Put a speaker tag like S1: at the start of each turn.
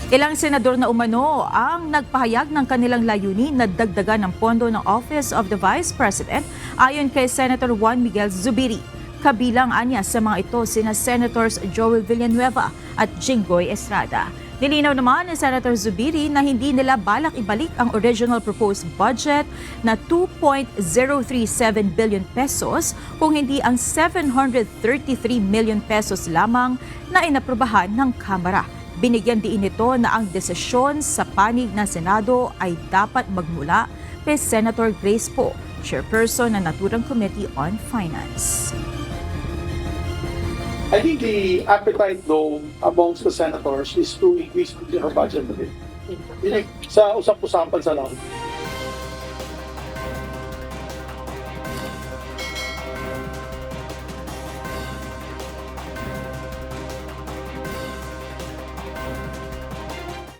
S1: Ilang senador na umano ang nagpahayag ng kanilang layunin na dagdagan ng pondo ng Office of the Vice President ayon kay Senator Juan Miguel Zubiri. Kabilang anya sa mga ito sina Senators Joel Villanueva at Jinggoy Estrada. Nilinaw naman ni Senator Zubiri na hindi nila balak ibalik ang original proposed budget na 2.037 billion pesos kung hindi ang 733 million pesos lamang na inaprubahan ng Kamara. Binigyan din ito na ang desisyon sa panig ng Senado ay dapat magmula kay Senator Grace Poe, chairperson ng naturang Committee on Finance.
S2: I think the appetite though amongst the senators is to increase the budget a bit. Sa usap-usapan sa lang.